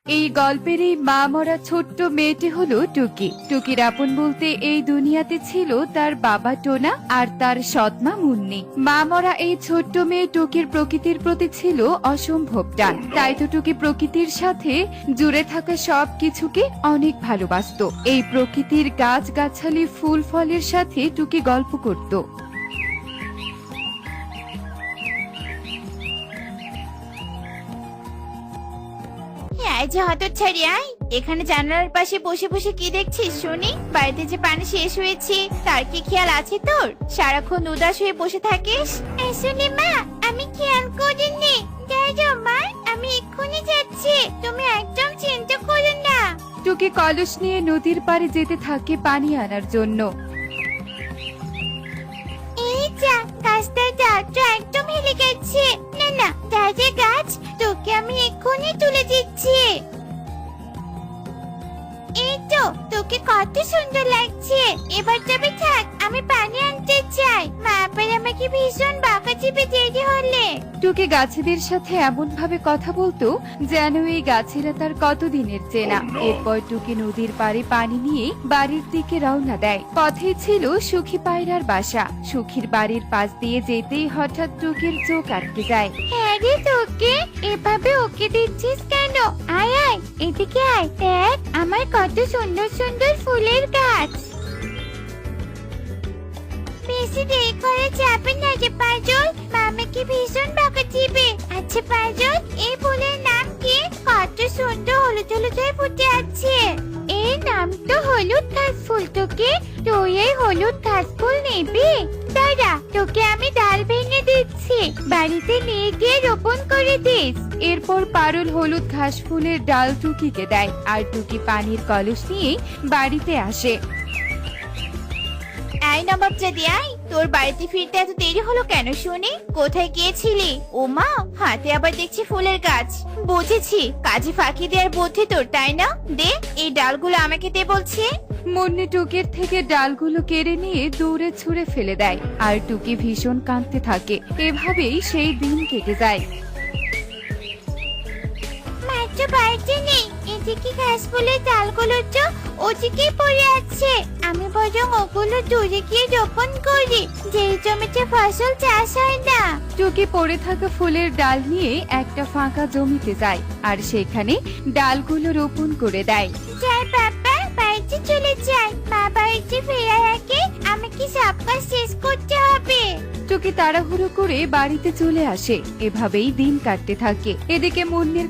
এই গল্পের এই মা মরা ছোট্ট মেয়েটি হলো টুকি। টুকির আপন বলতে এই দুনিয়াতে ছিল তার বাবা টোনা আর তার সৎমা মুন্নি। মা মরা এই ছোট্ট মেয়ে টুকির প্রকৃতির প্রতি ছিল অসম্ভব টান। তাই তো টুকি প্রকৃতির সাথে জুড়ে থাকা সব কিছুকে অনেক ভালোবাসতো। এই প্রকৃতির গাছ গাছালি ফুল ফলের সাথে টুকি গল্প করত। এই যে হতচ্ছাড়ি, আয় এখানে জানালার পাশে বসে বসে কি দেখছিস শুনি? বাড়িতে যে পানি শেষ হয়েছে তার কি খেয়াল আছে তোর? সারাক্ষণ উদাস হয়ে বসে থাকিস। শুনি মা, আমি খেয়াল করিনি। দাঁড়াও মা, আমি এক্ষুনি যাচ্ছি, তুমি একদম চিন্তা করো না। টুকি কলস নিয়ে নদীর পাড়ে যেতে থাকে পানি আনার জন্য। এই যা, গাছটার ডালটা একদম হেলে গেছে। না না, তাজা গাছ, তোকে আমি এক্ষুনি তুলে দিচ্ছি। এই তো, তোকে কত সুন্দর লাগছে। এবার তবে থাক, আমি পানি আনতে চাই। মা আবার আমাকে ভীষণ বকা চিপে দেরি হলে। টুকি গাছেদের সাথে এমন ভাবে কথা বলতো যেন এই গাছেরা তার কতদিনের চেনা। এরপর টুকি নদীর পাড়ে পানি নিয়ে বাড়ির দিকে রওনা দেয়। পথেই ছিল সুখী পায়রার বাসা। সুখীর বাড়ির পাশ দিয়ে যেতেই হঠাৎ টুকির চোখ আটকে যায়। হ্যাঁ রে, তোকে এভাবে ওকে দিচ্ছিস কেন? আয় আয়, এদিকে আয়, দেখ আমার কত সুন্দর সুন্দর ফুলের গাছ। বেশি দেরি করা যাবে না রে পাজল, মামাকে ভীষণ বকা দিবে। আচ্ছা পাজল, এই ফুলের নাম কি? কত সুন্দর হলুদ হলুদ হয়ে ফুটে আছে। এর নাম তো হলুদ ঘাস ফুল। তোকে তুই এই হলুদ ঘাস ফুল নিবি? দাঁড়া, তোকে আমি ডাল ভেঙে দিচ্ছি, বাড়িতে নিয়ে গিয়ে রোপণ করে দিস। এরপর পারুল হলুদ ঘাস ফুলের ডাল টুকিকে দেয় আর টুকি পানির কলস নিয়ে বাড়িতে আসে। এই নবাব জাদি, আয়, তোর বাড়িতে ফিরতে এত দেরি হলো কেন শুনি? কোথায় গিয়েছিলি? ও মা, হাতে আবার দেখছি ফুলের গাছ। বুঝেছি, কাজে ফাঁকি দেওয়ার বুদ্ধি তোর, তাই না? দে, এই ডালগুলো আমাকে দে বলছি। মুন্নি টুকির থেকে ডালগুলো কেড়ে নিয়ে দূরে ছুঁড়ে ফেলে দেয় আর টুকি ভীষণ কাঁদতে থাকে। এভাবেই সেই দিন কেটে যায়। মাত্র বাড়িতে নেই, এদিকে ঘাস ফুলের ডালগুলো তো ওদিকে পড়ে আছে। আমি বরং ওগুলো দূরে গিয়ে রোপণ করি, যেই জমিতে ফসল চাষ হয় না। টুকি পড়ে থাকা ফুলের ডাল নিয়ে একটা ফাঁকা জমিতে যায় আর সেখানে ডালগুলো রোপণ করে দেয়। যাই বাবা, বাড়িতে চলে যাই। মা বাড়িতে ফেরার আগে আমাকে সব কাজ শেষ করতে হবে। টুকি তাড়াহুড়ো করে বাড়িতে চলে আসে। এভাবেই দিন কাটতে থাকে। এদিকে মুন্নির